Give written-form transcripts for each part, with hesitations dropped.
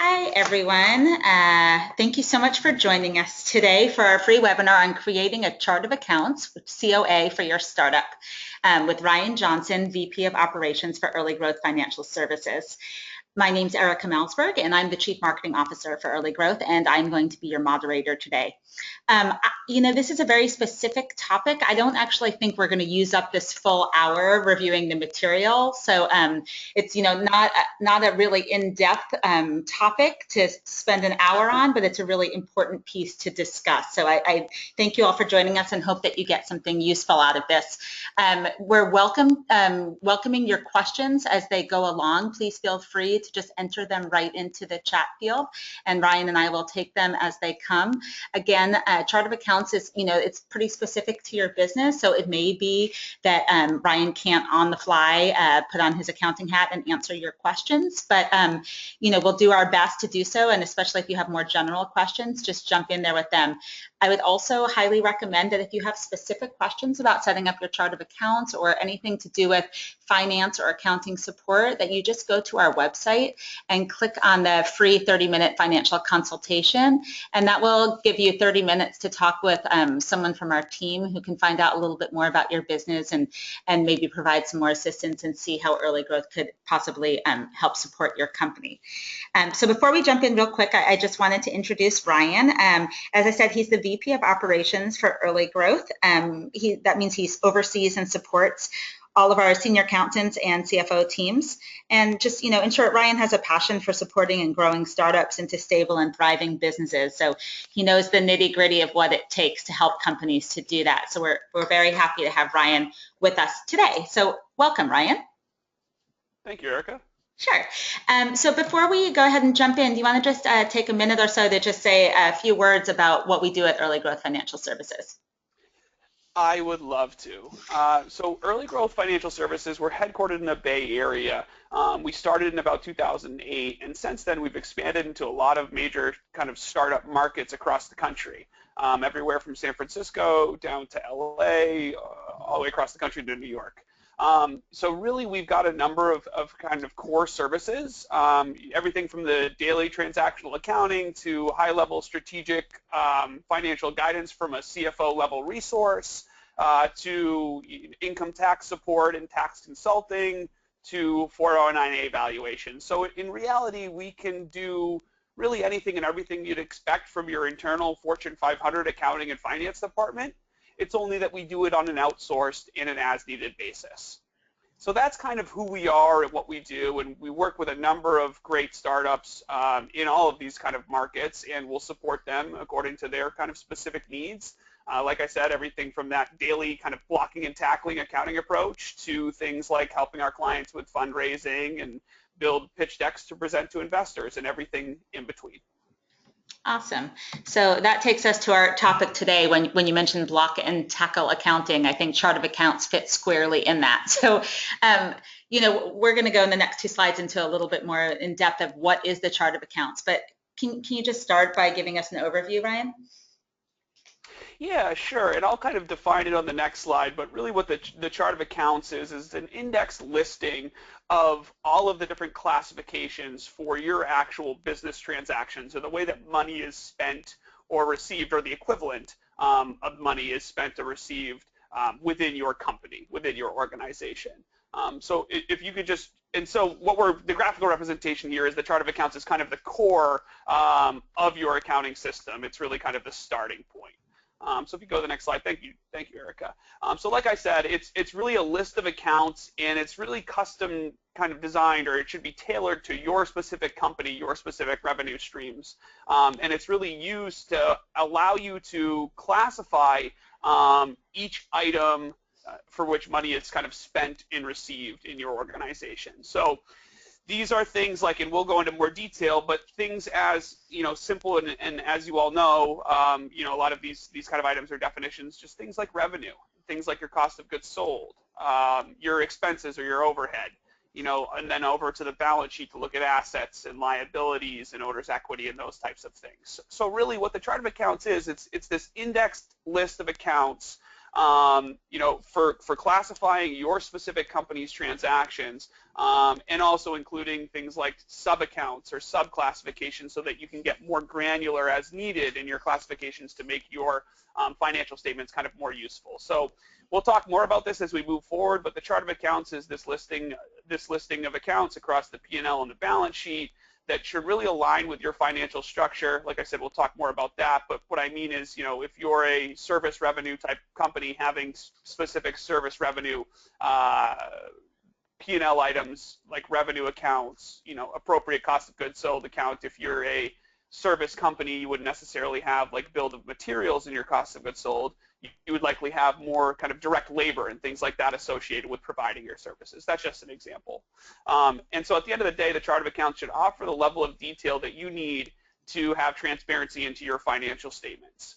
Hi, everyone. Thank you so much for joining us today for our free webinar on creating a chart of accounts, COA, for your startup with Ryan Johnson, VP of Operations for Early Growth Financial Services. My name's Erica Malsberg, and I'm the Chief Marketing Officer for Early Growth, and I'm going to be your moderator today. This is a very specific topic. I don't actually think we're going to use up this full hour reviewing the material, so it's not a really in-depth topic to spend an hour on, but it's a really important piece to discuss. So I thank you all for joining us and hope that you get something useful out of this. We're welcoming your questions as they go along. Please feel free to just enter them right into the chat field, and Ryan and I will take them as they come. Again, chart of accounts is, it's pretty specific to your business, so it may be that Ryan can't on the fly put on his accounting hat and answer your questions, but we'll do our best to do so, and especially if you have more general questions, just jump in there with them. I would also highly recommend that if you have specific questions about setting up your chart of accounts or anything to do with finance or accounting support, that you just go to our website and click on the free 30-minute financial consultation, and that will give you 30 minutes to talk with someone from our team who can find out a little bit more about your business and maybe provide some more assistance and see how Early Growth could possibly help support your company. So before we jump in real quick, I just wanted to introduce Ryan. As I said, he's the VP of Operations for Early Growth. That means he oversees and supports all of our senior accountants and CFO teams. And just, in short, Ryan has a passion for supporting and growing startups into stable and thriving businesses. So he knows the nitty gritty of what it takes to help companies to do that. So we're very happy to have Ryan with us today. So welcome, Ryan. Thank you, Erica. Sure. So before we go ahead and jump in, do you want to just take a minute or so to just say a few words about what we do at Early Growth Financial Services? I would love to. So Early Growth Financial Services, we're headquartered in the Bay Area. We started in about 2008, and since then we've expanded into a lot of major kind of startup markets across the country, everywhere from San Francisco down to LA, all the way across the country to New York. So really we've got a number of kind of core services, everything from the daily transactional accounting to high-level strategic financial guidance from a CFO level resource, to income tax support and tax consulting, to 409A evaluation. So in reality, we can do really anything and everything you'd expect from your internal Fortune 500 accounting and finance department. It's only that we do it on an outsourced and an as-needed basis. So that's kind of who we are and what we do, and we work with a number of great startups in all of these kind of markets, and we'll support them according to their kind of specific needs. Like I said, everything from that daily kind of blocking and tackling accounting approach to things like helping our clients with fundraising and build pitch decks to present to investors and everything in between. Awesome. So that takes us to our topic today. When you mentioned block and tackle accounting, I think chart of accounts fits squarely in that. So, we're going to go in the next two slides into a little bit more in depth of what is the chart of accounts. But can you just start by giving us an overview, Ryan? Yeah, sure, and I'll kind of define it on the next slide, but really what the chart of accounts is an index listing of all of the different classifications for your actual business transactions, or the way that money is spent or received, or the equivalent of money is spent or received within your company, within your organization. So if you could just, and so the graphical representation here is the chart of accounts is kind of the core of your accounting system. It's really kind of the starting point. So if you go to the next slide, thank you, Erica. So like I said, it's really a list of accounts, and it's really custom kind of designed, or it should be tailored to your specific company, your specific revenue streams, and it's really used to allow you to classify each item for which money is kind of spent and received in your organization. So these are things like, and we'll go into more detail, but things as, simple and as you all know, a lot of these kind of items or definitions, just things like revenue, things like your cost of goods sold, your expenses or your overhead, and then over to the balance sheet to look at assets and liabilities and owner's equity and those types of things. So really what the chart of accounts is, it's this indexed list of accounts for classifying your specific company's transactions, and also including things like sub-accounts or sub-classifications so that you can get more granular as needed in your classifications to make your financial statements kind of more useful. So we'll talk more about this as we move forward, but the chart of accounts is this listing of accounts across the P&L and the balance sheet that should really align with your financial structure. Like I said, we'll talk more about that, but what I mean is, if you're a service revenue type company having specific service revenue P&L items like revenue accounts, appropriate cost of goods sold account. If you're a service company, you wouldn't necessarily have like bill of materials in your cost of goods sold. You would likely have more kind of direct labor and things like that associated with providing your services. That's just an example. And so at the end of the day, the chart of accounts should offer the level of detail that you need to have transparency into your financial statements.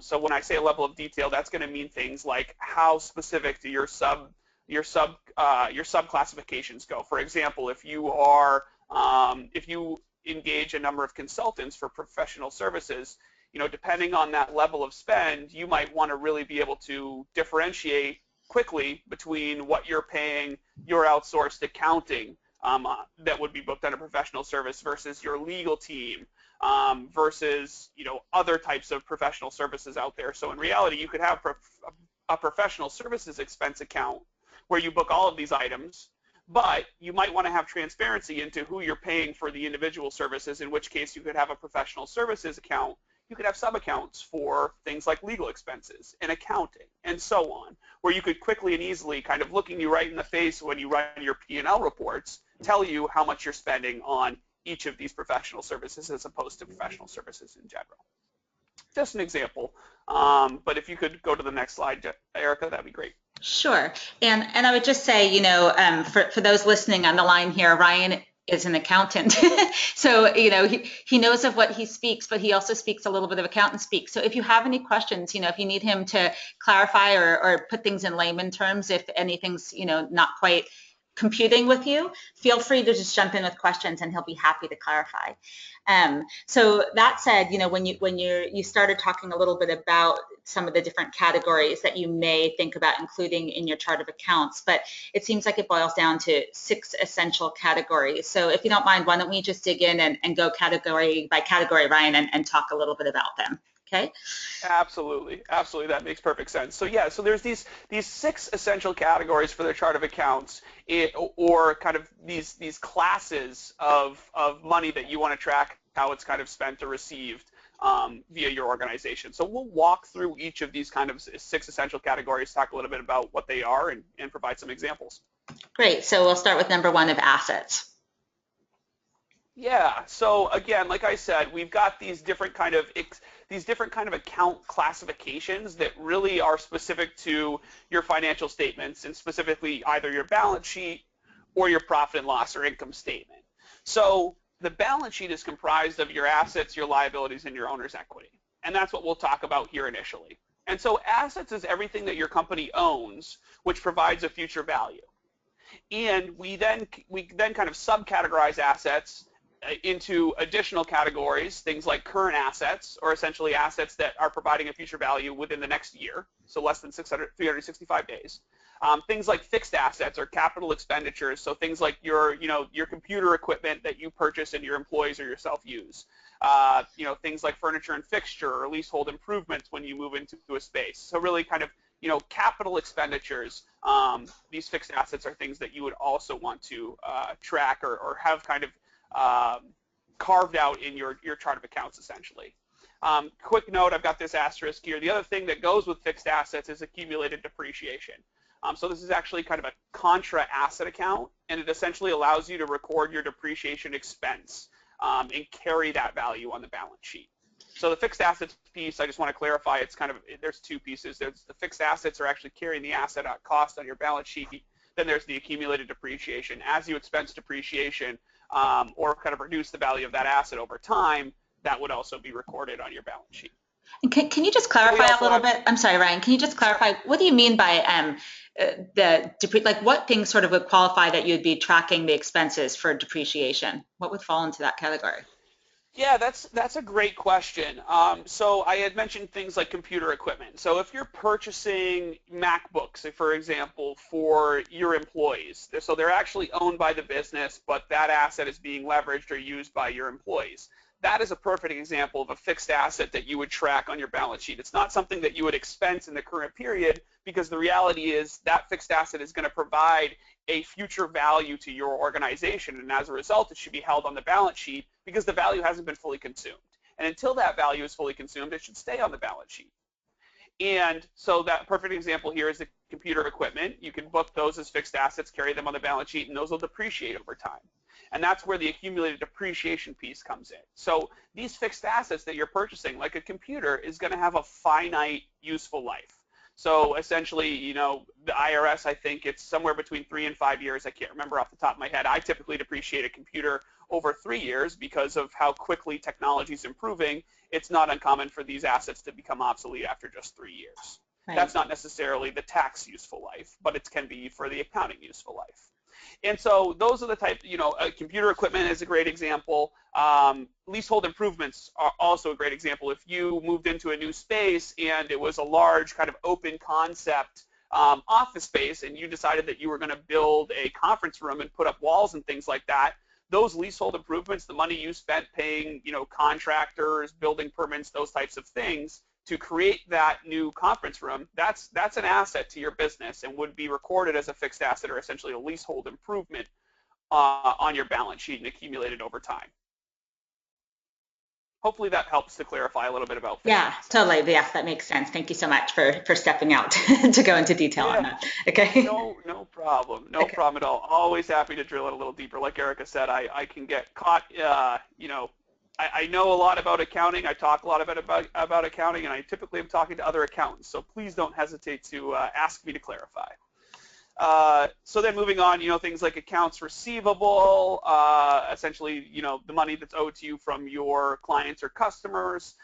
So when I say a level of detail, that's going to mean things like how specific do your sub classifications go. For example, if you engage a number of consultants for professional services, depending on that level of spend, you might want to really be able to differentiate quickly between what you're paying your outsourced accounting that would be booked on a professional service versus your legal team versus other types of professional services out there. So in reality, you could have a professional services expense account where you book all of these items, but you might want to have transparency into who you're paying for the individual services, in which case you could have a professional services account. You could have sub-accounts for things like legal expenses and accounting and so on, where you could quickly and easily, kind of looking you right in the face when you run your P&L reports, tell you how much you're spending on each of these professional services as opposed to professional services in general. Just an example, but if you could go to the next slide, Erica, that'd be great. Sure. And I would just say, for those listening on the line here, Ryan is an accountant. So, he knows of what he speaks, but he also speaks a little bit of accountant speak. So if you have any questions, if you need him to clarify or put things in layman terms, if anything's, not quite computing with you, feel free to just jump in with questions and he'll be happy to clarify. So that said, when you started talking a little bit about some of the different categories that you may think about including in your chart of accounts, but it seems like it boils down to 6 essential categories. So if you don't mind, why don't we just dig in and go category by category, Ryan, and talk a little bit about them. Okay. Absolutely. That makes perfect sense. So yeah, so there's these 6 essential categories for the chart of accounts, or kind of these classes of money that you want to track how it's kind of spent or received via your organization. So we'll walk through each of these kind of 6 essential categories, talk a little bit about what they are, and provide some examples. Great. So we'll start with number 1 of assets. Yeah. So again, like I said, we've got these different kind of account classifications that really are specific to your financial statements, and specifically either your balance sheet or your profit and loss or income statement. So the balance sheet is comprised of your assets, your liabilities, and your owner's equity. And that's what we'll talk about here initially. And so assets is everything that your company owns, which provides a future value. And we then kind of subcategorize assets into additional categories, things like current assets, or essentially assets that are providing a future value within the next year, so less than 365 days. Things like fixed assets or capital expenditures, so things like your computer equipment that you purchase and your employees or yourself use. Things like furniture and fixture or leasehold improvements when you move into a space. So really kind of capital expenditures. These fixed assets are things that you would also want to track or have kind of carved out in your chart of accounts, essentially. Quick note, I've got this asterisk here. The other thing that goes with fixed assets is accumulated depreciation. So this is actually kind of a contra asset account, and it essentially allows you to record your depreciation expense and carry that value on the balance sheet. So the fixed assets piece, I just want to clarify, there's 2 pieces. There's the fixed assets are actually carrying the asset at cost on your balance sheet. Then there's the accumulated depreciation. As you expense depreciation, or kind of reduce the value of that asset over time, that would also be recorded on your balance sheet. And can you just clarify a little bit? I'm sorry, Ryan. Can you just clarify, what do you mean by what things sort of would qualify that you'd be tracking the expenses for depreciation? What would fall into that category? Yeah, that's a great question. So I had mentioned things like computer equipment. So if you're purchasing MacBooks, for example, for your employees, so they're actually owned by the business, but that asset is being leveraged or used by your employees. That is a perfect example of a fixed asset that you would track on your balance sheet. It's not something that you would expense in the current period because the reality is that fixed asset is going to provide a future value to your organization, and as a result, it should be held on the balance sheet because the value hasn't been fully consumed. And until that value is fully consumed, it should stay on the balance sheet. And so that perfect example here is the computer equipment. You can book those as fixed assets, carry them on the balance sheet, and those will depreciate over time. And that's where the accumulated depreciation piece comes in. So these fixed assets that you're purchasing, like a computer, is going to have a finite useful life. So essentially, the IRS, I think it's somewhere between 3 and 5 years. I can't remember off the top of my head. I typically depreciate a computer over 3 years because of how quickly technology is improving. It's not uncommon for these assets to become obsolete after just 3 years. Right. That's not necessarily the tax useful life, but it can be for the accounting useful life. And so those are the type, computer equipment is a great example. Leasehold improvements are also a great example. If you moved into a new space and it was a large kind of open concept office space and you decided that you were going to build a conference room and put up walls and things like that, those leasehold improvements, the money you spent paying, contractors, building permits, those types of things, to create that new conference room, that's an asset to your business and would be recorded as a fixed asset or essentially a leasehold improvement on your balance sheet and accumulated over time. Hopefully that helps to clarify a little bit about fixed assets. Totally. Yes, that makes sense. Thank you so much for stepping out to go into detail on that. Okay. No problem. No problem at all. Always happy to drill it a little deeper. Like Erica said, I can get caught, I know a lot about accounting. I talk a lot about accounting, and I typically am talking to other accountants. So please don't hesitate to ask me to clarify. So then moving on, things like accounts receivable, essentially, the money that's owed to you from your clients or customers.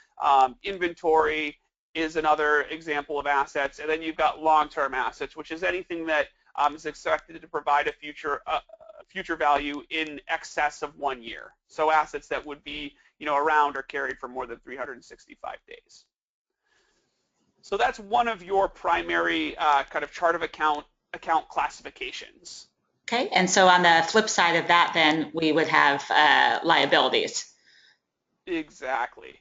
Inventory is another example of assets. And then you've got long-term assets, which is anything that is expected to provide a future value in excess of 1 year. So assets that would be, around or carried for more than 365 days. So that's one of your primary kind of chart of account classifications. Okay, and so on the flip side of that, then we would have liabilities. Exactly.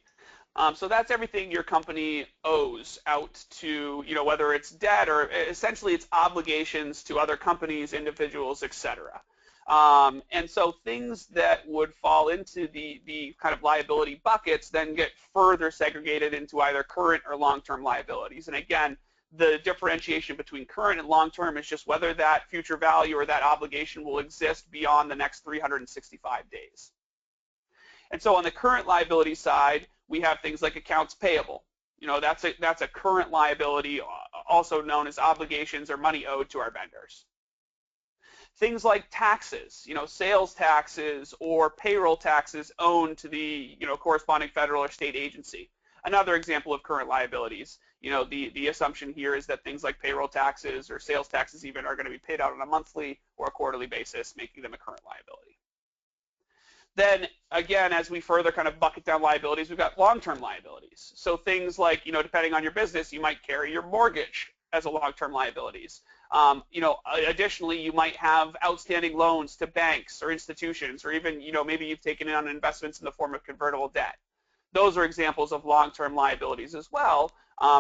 So that's everything your company owes out to, whether it's debt or essentially it's obligations to other companies, individuals, etc. And so things that would fall into the kind of liability buckets then get further segregated into either current or long-term liabilities. And again, the differentiation between current and long-term is just whether that future value or that obligation will exist beyond the next 365 days. And so on the current liability side, we have things like accounts payable. That's a current liability, also known as obligations or money owed to our vendors. Things like taxes, sales taxes or payroll taxes owed to the, corresponding federal or state agency. Another example of current liabilities. The assumption here is that things like payroll taxes or sales taxes even are going to be paid out on a monthly or a quarterly basis, making them a current liability. Then again, as we further kind of bucket down liabilities, we've got long-term liabilities. So things like, depending on your business, you might carry your mortgage as a long-term liabilities. Additionally, you might have outstanding loans to banks or institutions, or even, maybe you've taken on investments in the form of convertible debt. Those are examples of long-term liabilities as well,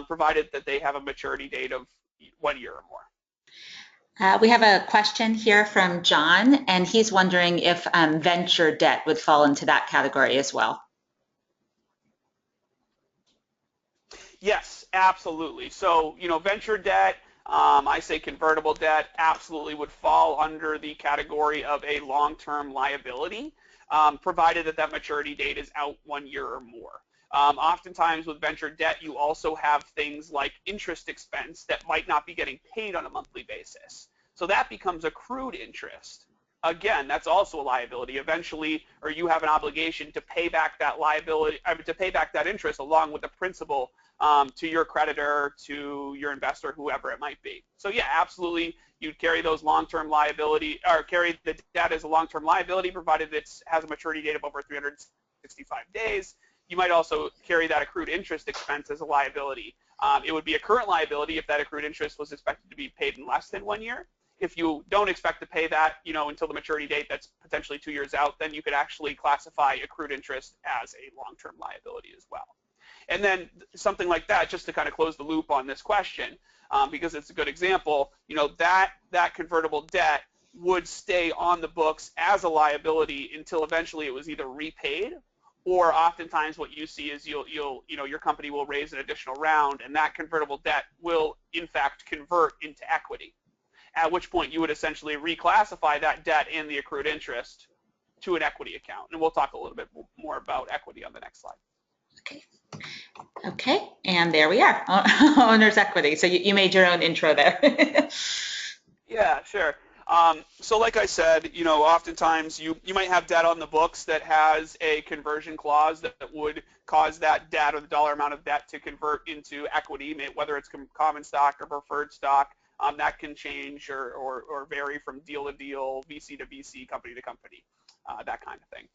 provided that they have a maturity date of 1 year or more. We have a question here from John, and he's wondering if venture debt would fall into that category as well. Yes, absolutely. So, venture debt, I say convertible debt, absolutely would fall under the category of a long-term liability, provided that maturity date is out 1 year or more. Oftentimes with venture debt, you also have things like interest expense that might not be getting paid on a monthly basis. So that becomes accrued interest. Again, that's also a liability eventually, or you have an obligation to pay back that liability, to pay back that interest along with the principal to your creditor, to your investor, whoever it might be. So yeah, absolutely, you'd carry those long-term liability, or carry the debt as a long-term liability, provided it has a maturity date of over 65 days. You might also carry that accrued interest expense as a liability. It would be a current liability if that accrued interest was expected to be paid in less than 1 year. If you don't expect to pay that, until the maturity date that's potentially 2 years out, then you could actually classify accrued interest as a long-term liability as well. And then something like that, just to kind of close the loop on this question, because it's a good example, that convertible debt would stay on the books as a liability until eventually it was either repaid, or oftentimes what you see is your company will raise an additional round, and that convertible debt will in fact convert into equity, at which point you would essentially reclassify that debt and the accrued interest to an equity account. And we'll talk a little bit more about equity on the next slide. Okay, and there we are, owner's equity. So you made your own intro there. Yeah, sure. So like I said, oftentimes you might have debt on the books that has a conversion clause that would cause that debt or the dollar amount of debt to convert into equity, whether it's common stock or preferred stock. That can change or vary from deal to deal, VC to VC, company to company, that kind of thing.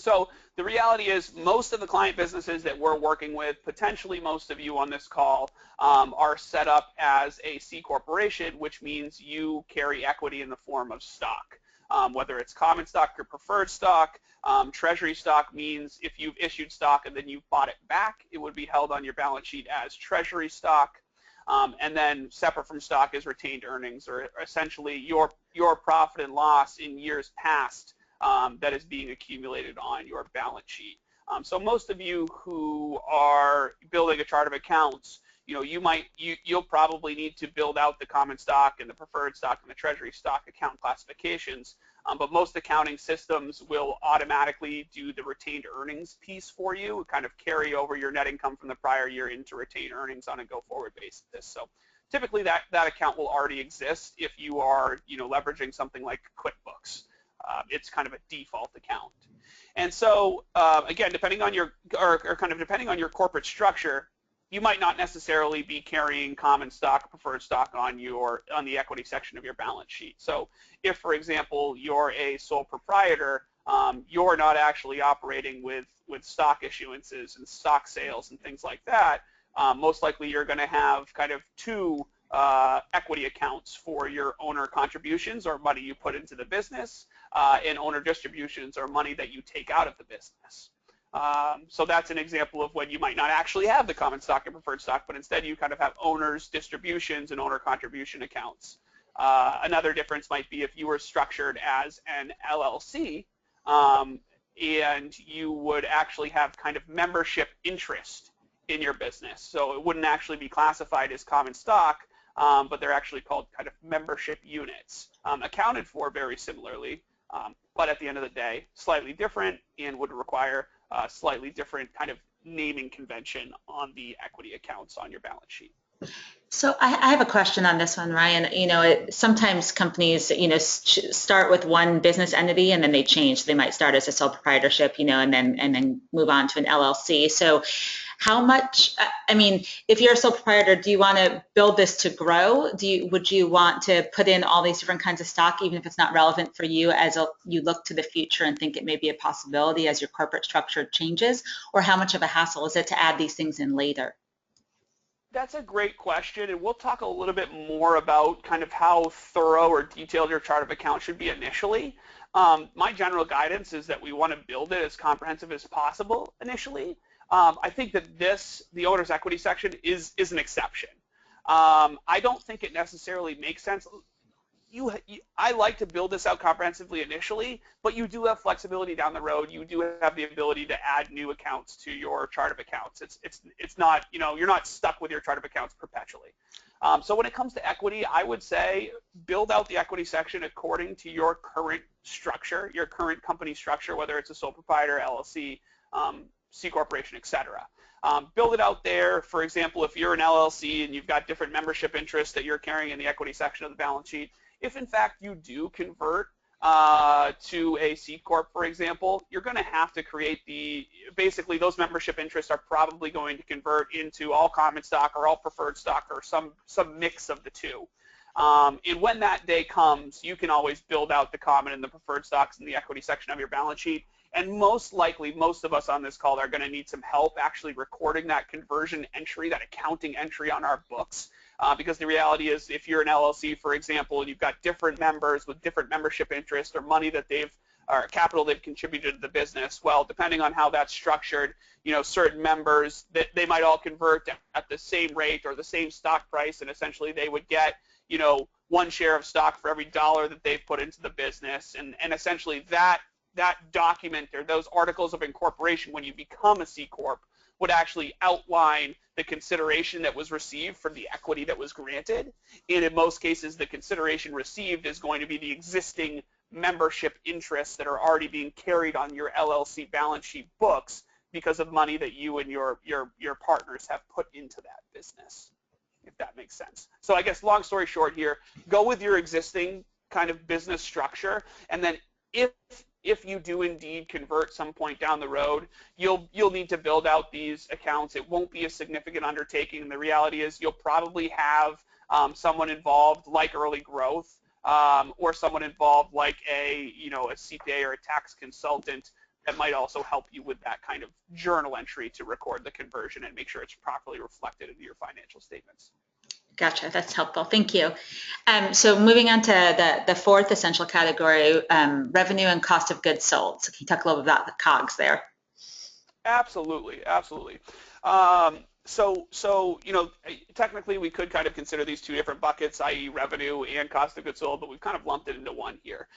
So the reality is most of the client businesses that we're working with, potentially most of you on this call, are set up as a C corporation, which means you carry equity in the form of stock, whether it's common stock or preferred stock. Treasury stock means if you've issued stock and then you've bought it back, it would be held on your balance sheet as treasury stock. And then separate from stock is retained earnings, or essentially your profit and loss in years past that is being accumulated on your balance sheet. So most of you who are building a chart of accounts, you'll probably need to build out the common stock and the preferred stock and the treasury stock account classifications. But most accounting systems will automatically do the retained earnings piece for you, kind of carry over your net income from the prior year into retained earnings on a go-forward basis. So typically that account will already exist if you are leveraging something like QuickBooks. It's kind of a default account. And so again, depending on your corporate structure, you might not necessarily be carrying common stock, preferred stock on the equity section of your balance sheet. So if, for example, you're a sole proprietor, you're not actually operating with stock issuances and stock sales and things like that. Most likely you're going to have kind of two equity accounts for your owner contributions, or money you put into the business, and owner distributions, or money that you take out of the business. So that's an example of when you might not actually have the common stock and preferred stock, but instead you kind of have owners distributions and owner contribution accounts. Another difference might be if you were structured as an LLC, and you would actually have kind of membership interest in your business. So it wouldn't actually be classified as common stock, but they're actually called kind of membership units, accounted for very similarly, but at the end of the day, slightly different and would require a slightly different kind of naming convention on the equity accounts on your balance sheet. So I have a question on this one, Ryan. Sometimes companies, start with one business entity and then they change. They might start as a sole proprietorship, and then move on to an LLC. So how much, if you're a sole proprietor, do you want to build this to grow? Would you want to put in all these different kinds of stock, even if it's not relevant for you as you look to the future and think it may be a possibility as your corporate structure changes? Or how much of a hassle is it to add these things in later? That's a great question, and we'll talk a little bit more about kind of how thorough or detailed your chart of accounts should be initially. My general guidance is that we want to build it as comprehensive as possible initially. I think that the owner's equity section is an exception. I don't think it necessarily makes sense. I like to build this out comprehensively initially, but you do have flexibility down the road. You do have the ability to add new accounts to your chart of accounts. It's not, you're not stuck with your chart of accounts perpetually. So when it comes to equity, I would say build out the equity section according to your current structure, your current company structure, whether it's a sole proprietor, LLC, C corporation, etc. Build it out there. For example, if you're an LLC and you've got different membership interests that you're carrying in the equity section of the balance sheet, if in fact you do convert to a C Corp, for example, you're going to have to create basically those membership interests are probably going to convert into all common stock or all preferred stock or some mix of the two. And when that day comes, you can always build out the common and the preferred stocks in the equity section of your balance sheet. And most likely, most of us on this call are going to need some help actually recording that conversion entry, that accounting entry on our books. Because the reality is, if you're an LLC, for example, and you've got different members with different membership interests or money that or capital they've contributed to the business, well, depending on how that's structured, certain members, they might all convert at the same rate or the same stock price, and essentially they would get, one share of stock for every dollar that they've put into the business. And essentially that document or those articles of incorporation, when you become a C Corp, would actually outline the consideration that was received for the equity that was granted. And in most cases, the consideration received is going to be the existing membership interests that are already being carried on your LLC balance sheet books because of money that you and your partners have put into that business, if that makes sense. So I guess long story short here, go with your existing kind of business structure, and then if you do indeed convert some point down the road, you'll need to build out these accounts. It won't be a significant undertaking, and the reality is you'll probably have someone involved like early growth, or someone involved like a CPA or a tax consultant that might also help you with that kind of journal entry to record the conversion and make sure it's properly reflected into your financial statements. Gotcha. That's helpful. Thank you. So moving on to the fourth essential category, revenue and cost of goods sold. So can you talk a little bit about the COGS there? Absolutely. So technically we could kind of consider these two different buckets, i.e. revenue and cost of goods sold, but we've kind of lumped it into one here.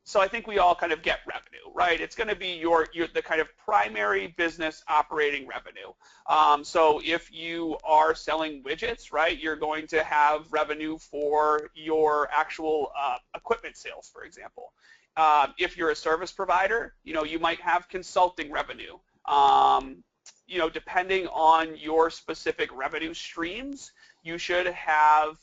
So I think we all kind of get revenue, right? It's going to be the kind of primary business operating revenue. So if you are selling widgets, right, you're going to have revenue for your actual equipment sales, for example. If you're a service provider, you might have consulting revenue. Depending on your specific revenue streams, you should have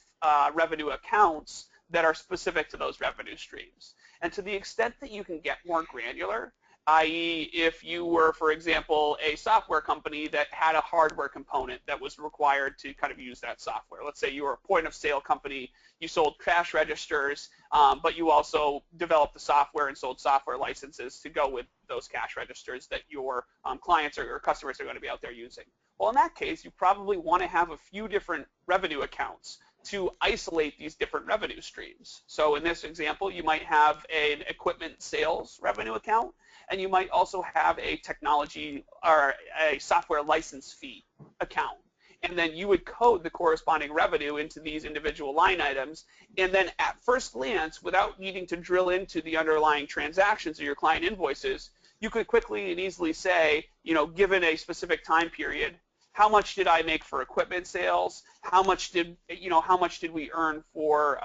revenue accounts that are specific to those revenue streams. And to the extent that you can get more granular, i.e. if you were, for example, a software company that had a hardware component that was required to kind of use that software. Let's say you were a point of sale company, you sold cash registers, but you also developed the software and sold software licenses to go with those cash registers that your clients or customers are going to be out there using. Well, in that case, you probably want to have a few different revenue accounts to isolate these different revenue streams. So in this example, you might have an equipment sales revenue account, and you might also have a technology or a software license fee account. And then you would code the corresponding revenue into these individual line items. And then at first glance, without needing to drill into the underlying transactions of your client invoices, you could quickly and easily say, given a specific time period, how much did I make for equipment sales? How much did we earn for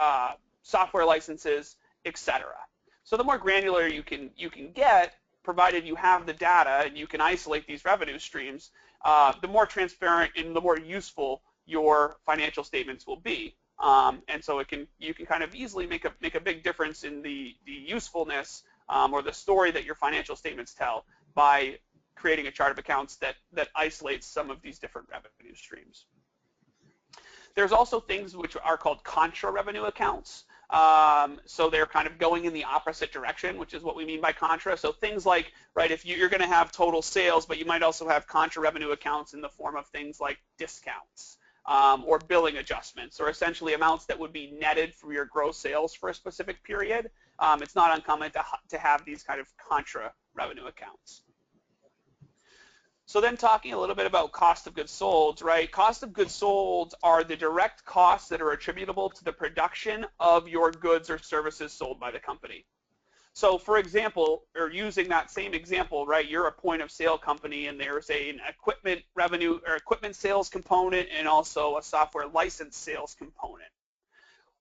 software licenses, etc. So the more granular you can get, provided you have the data and you can isolate these revenue streams, the more transparent and the more useful your financial statements will be. And so you can kind of easily make a big difference in the usefulness or the story that your financial statements tell by creating a chart of accounts that isolates some of these different revenue streams. There's also things which are called contra revenue accounts. So they're kind of going in the opposite direction, which is what we mean by contra. So things like, right, if you're going to have total sales, but you might also have contra revenue accounts in the form of things like discounts or billing adjustments, or essentially amounts that would be netted from your gross sales for a specific period. It's not uncommon to have these kind of contra revenue accounts. So then talking a little bit about cost of goods sold, right? Cost of goods sold are the direct costs that are attributable to the production of your goods or services sold by the company. So for example, or using that same example, right, you're a point of sale company and there's an equipment revenue or equipment sales component and also a software license sales component.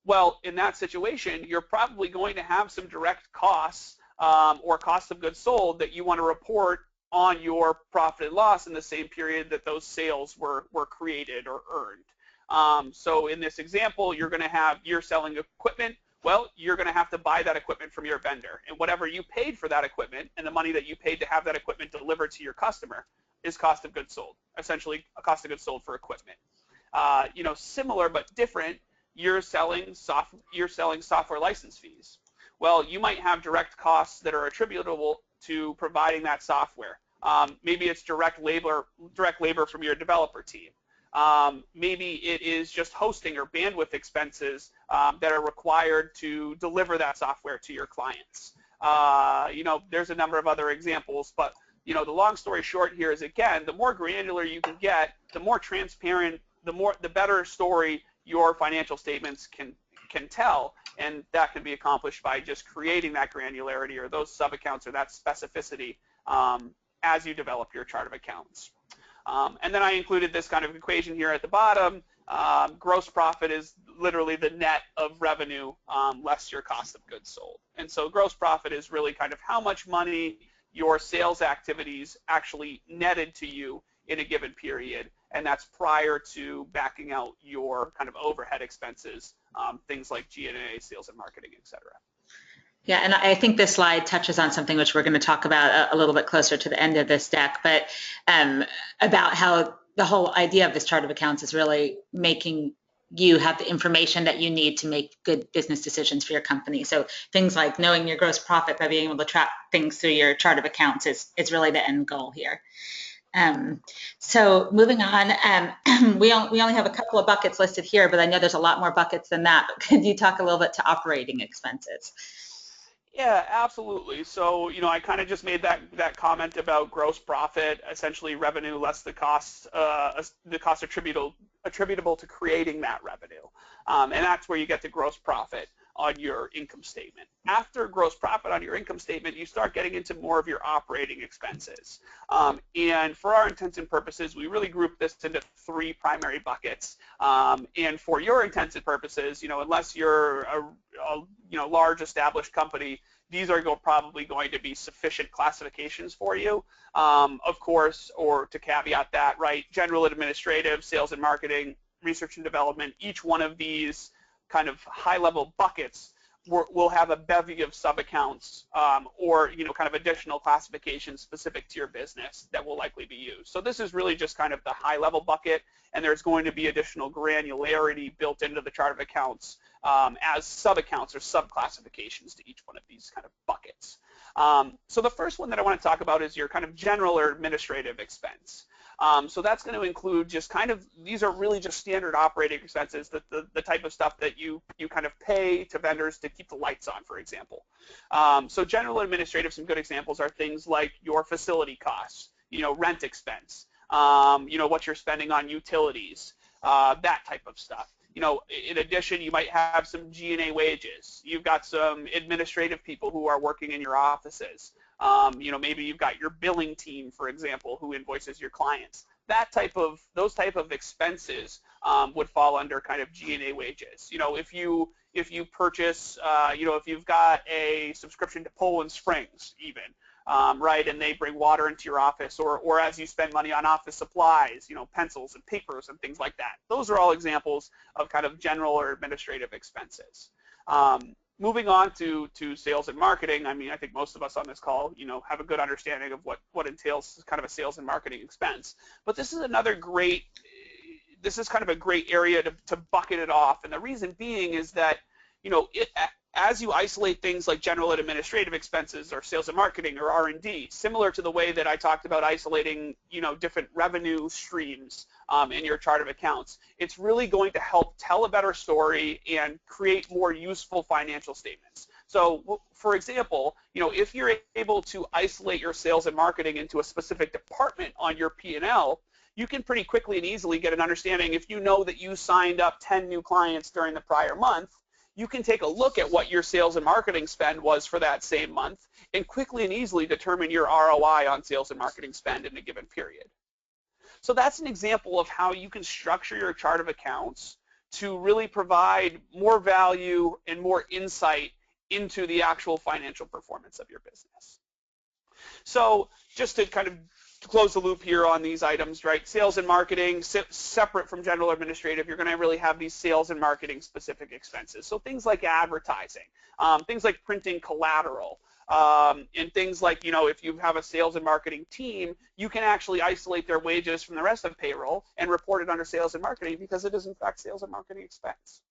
Well, in that situation, you're probably going to have some direct costs or cost of goods sold that you want to report on your profit and loss in the same period that those sales were created or earned. So in this example, you're selling equipment. Well, you're going to have to buy that equipment from your vendor, and whatever you paid for that equipment and the money that you paid to have that equipment delivered to your customer is cost of goods sold, essentially a cost of goods sold for equipment. Similar but different. you're selling software license fees. Well, you might have direct costs that are attributable to providing that software. Maybe it's direct labor from your developer team. Maybe it is just hosting or bandwidth expenses that are required to deliver that software to your clients. There's a number of other examples, but the long story short here is, again, the more granular you can get, the more transparent, the better story your financial statements can tell, and that can be accomplished by just creating that granularity or those sub-accounts or that specificity as you develop your chart of accounts. And then I included this kind of equation here at the bottom. Gross profit is literally the net of revenue less your cost of goods sold. And so gross profit is really kind of how much money your sales activities actually netted to you in a given period, and that's prior to backing out your kind of overhead expenses, things like G&A, sales and marketing, et cetera. Yeah, and I think this slide touches on something which we're going to talk about a little bit closer to the end of this deck, but about how the whole idea of this chart of accounts is really making you have the information that you need to make good business decisions for your company. So things like knowing your gross profit by being able to track things through your chart of accounts is really the end goal here. So moving on, we only have a couple of buckets listed here, but I know there's a lot more buckets than that. But could you talk a little bit to operating expenses? Yeah, absolutely. So, I kind of just made that comment about gross profit, essentially revenue less the cost attributable to creating that revenue. And that's where you get the gross profit on your income statement. After gross profit on your income statement, you start getting into more of your operating expenses. And for our intents and purposes, we really group this into three primary buckets. And for your intents and purposes, unless you're a large established company, these are probably going to be sufficient classifications for you. Of course, or to caveat that, right, general administrative, sales and marketing, research and development, each one of these kind of high-level buckets will have a bevy of sub-accounts or kind of additional classifications specific to your business that will likely be used. So this is really just kind of the high-level bucket, and there's going to be additional granularity built into the chart of accounts as sub-accounts or sub-classifications to each one of these kind of buckets. So the first one that I want to talk about is your kind of general or administrative expense. So that's going to include just kind of, these are really just standard operating expenses, the type of stuff that you kind of pay to vendors to keep the lights on, for example. So general administrative, some good examples are things like your facility costs, rent expense, what you're spending on utilities, that type of stuff. In addition, you might have some G&A wages. You've got some administrative people who are working in your offices. Maybe you've got your billing team, for example, who invoices your clients. Those type of expenses would fall under kind of G&A wages. If you purchase, if you've got a subscription to Poland Springs, even. Right, and they bring water into your office, or as you spend money on office supplies, pencils and papers and things like that. Those are all examples of kind of general or administrative expenses. Moving on to sales and marketing, I think most of us on this call, have a good understanding of what entails kind of a sales and marketing expense. But this is kind of a great area to bucket it off, and the reason being is that, as you isolate things like general and administrative expenses or sales and marketing or R&D, similar to the way that I talked about isolating, different revenue streams in your chart of accounts, it's really going to help tell a better story and create more useful financial statements. So, for example, if you're able to isolate your sales and marketing into a specific department on your P&L, you can pretty quickly and easily get an understanding. If you know that you signed up 10 new clients during the prior month, you can take a look at what your sales and marketing spend was for that same month and quickly and easily determine your ROI on sales and marketing spend in a given period. So that's an example of how you can structure your chart of accounts to really provide more value and more insight into the actual financial performance of your business. So just to kind of close the loop here on these items, right? Sales and marketing, separate from general administrative, you're going to really have these sales and marketing specific expenses. So things like advertising, things like printing collateral, and things like, if you have a sales and marketing team, you can actually isolate their wages from the rest of payroll and report it under sales and marketing because it is in fact sales and marketing expense.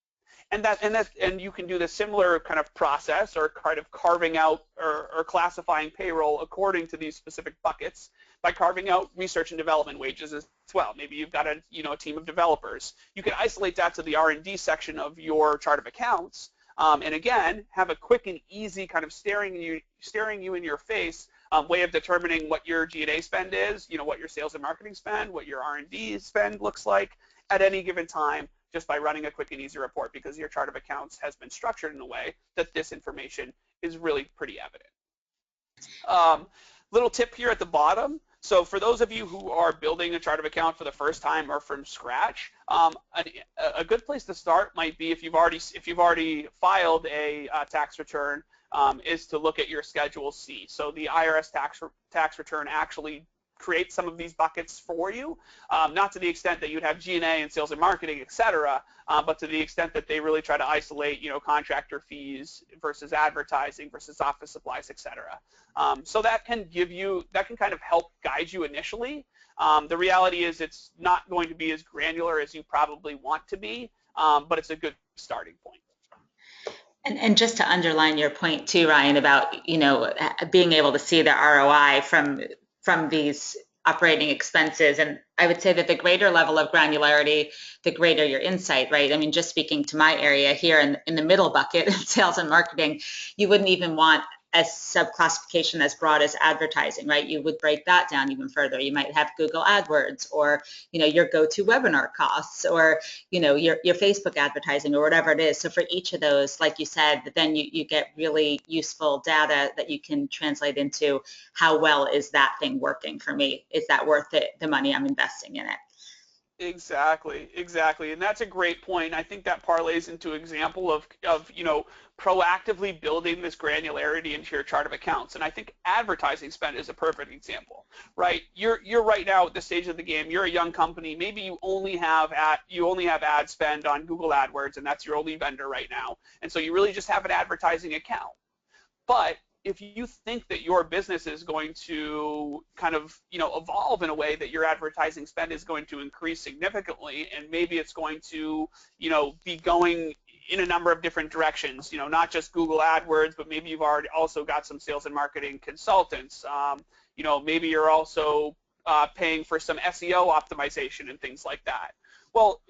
And you can do the similar kind of process or kind of carving out or classifying payroll according to these specific buckets by carving out research and development wages as well. Maybe you've got a team of developers. You can isolate that to the R&D section of your chart of accounts, and again have a quick and easy kind of staring you in your face way of determining what your G&A spend is, what your sales and marketing spend, what your R&D spend looks like at any given time, just by running a quick and easy report, because your chart of accounts has been structured in a way that this information is really pretty evident. Little tip here at the bottom. So for those of you who are building a chart of account for the first time or from scratch, a good place to start might be if you've already filed a tax return, is to look at your Schedule C. So the IRS tax return actually create some of these buckets for you, not to the extent that you'd have G&A and sales and marketing, et cetera, but to the extent that they really try to isolate, contractor fees versus advertising versus office supplies, et cetera. So that can kind of help guide you initially. The reality is it's not going to be as granular as you probably want to be, but it's a good starting point. And just to underline your point too, Ryan, about being able to see the ROI from these operating expenses, and I would say that the greater level of granularity, the greater your insight, right? I mean, just speaking to my area here in the middle bucket, sales and marketing, you wouldn't even want a subclassification as broad as advertising, right? You would break that down even further. You might have Google AdWords, or your go-to webinar costs, or your Facebook advertising, or whatever it is. So for each of those, like you said, then you get really useful data that you can translate into how well is that thing working for me? Is that worth it, the money I'm investing in it? Exactly. And that's a great point. I think that parlays into an example of proactively building this granularity into your chart of accounts. And I think advertising spend is a perfect example, right? You're right now at this stage of the game. You're a young company. Maybe you only have ad spend on Google AdWords, and that's your only vendor right now. And so you really just have an advertising account. But if you think that your business is going to kind of evolve in a way that your advertising spend is going to increase significantly, and maybe it's going to be going in a number of different directions, not just Google AdWords, but maybe you've already also got some sales and marketing consultants. Maybe you're also paying for some SEO optimization and things like that. Well,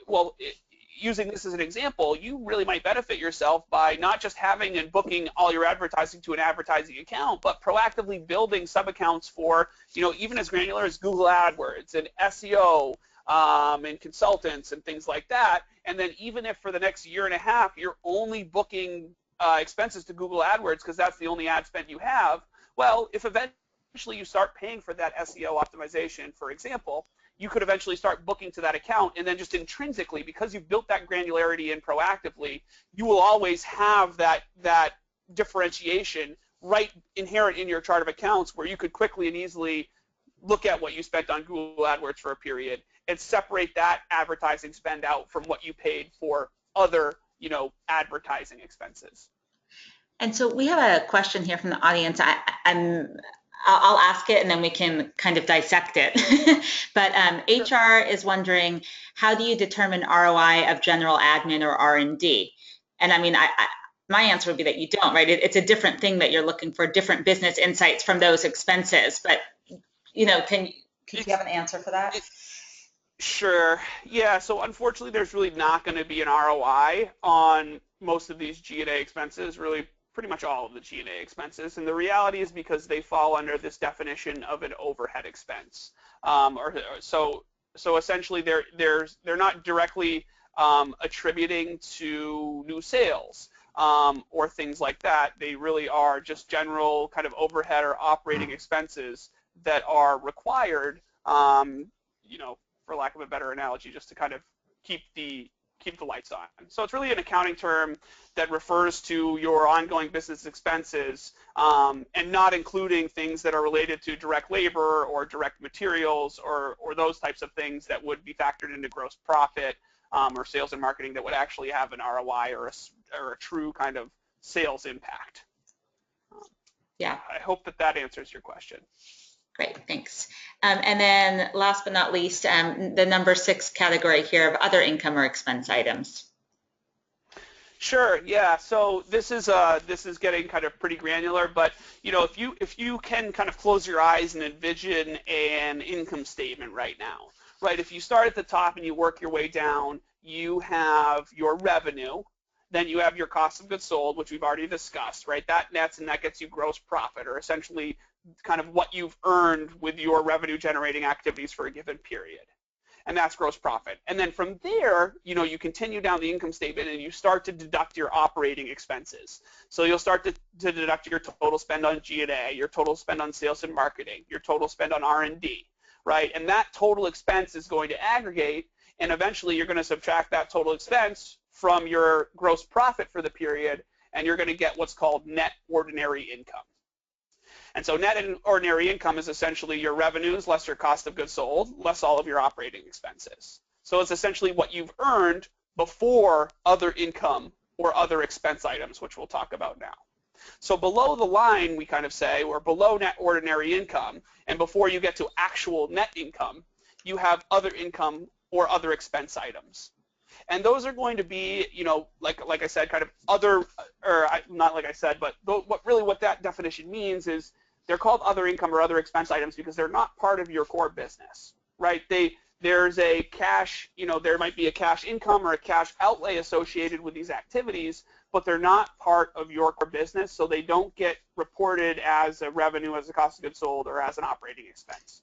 using this as an example, you really might benefit yourself by not just having and booking all your advertising to an advertising account, but proactively building sub-accounts for, even as granular as Google AdWords and SEO and consultants and things like that. And then even if for the next year and a half, you're only booking expenses to Google AdWords because that's the only ad spend you have, well, if eventually you start paying for that SEO optimization, for example, you could eventually start booking to that account, and then just intrinsically, because you've built that granularity in proactively, you will always have that differentiation right inherent in your chart of accounts, where you could quickly and easily look at what you spent on Google AdWords for a period and separate that advertising spend out from what you paid for other advertising expenses. And so we have a question here from the audience. I'll ask it and then we can kind of dissect it. But HR is wondering, how do you determine ROI of general admin or R&D? And I mean, my answer would be that you don't, right? It's a different thing that you're looking for, different business insights from those expenses. But, can you have an answer for that? Sure. Yeah. So unfortunately, there's really not going to be an ROI on most of these G&A expenses, really pretty much all of the G&A expenses. And the reality is because they fall under this definition of an overhead expense. So essentially, they're not directly attributing to new sales or things like that. They really are just general kind of overhead or operating expenses that are required, for lack of a better analogy, just to kind of keep the lights on. So it's really an accounting term that refers to your ongoing business expenses, and not including things that are related to direct labor or direct materials or those types of things that would be factored into gross profit or sales and marketing that would actually have an ROI or a true kind of sales impact. Yeah. I hope that answers your question. Great, thanks. And then last but not least, the number 6 category here of other income or expense items. Sure, yeah. So this is getting kind of pretty granular, but if you can kind of close your eyes and envision an income statement right now, right? If you start at the top and you work your way down, you have your revenue, then you have your cost of goods sold, which we've already discussed, right? That nets and that gets you gross profit, or essentially kind of what you've earned with your revenue generating activities for a given period, and that's gross profit. And then from there, you continue down the income statement and you start to deduct your operating expenses. So you'll start to deduct your total spend on G&A, your total spend on sales and marketing, your total spend on R&D, right? And that total expense is going to aggregate, and eventually you're going to subtract that total expense from your gross profit for the period, and you're going to get what's called net ordinary income. And so net and ordinary income is essentially your revenues less your cost of goods sold, less all of your operating expenses. So it's essentially what you've earned before other income or other expense items, which we'll talk about now. So below the line, we kind of say, or below net ordinary income, and before you get to actual net income, you have other income or other expense items. And those are going to be, like I said, kind of other, or not like I said, but what that definition means is they're called other income or other expense items because they're not part of your core business, right? There's a cash, there might be a cash income or a cash outlay associated with these activities, but they're not part of your core business, so they don't get reported as a revenue, as a cost of goods sold, or as an operating expense.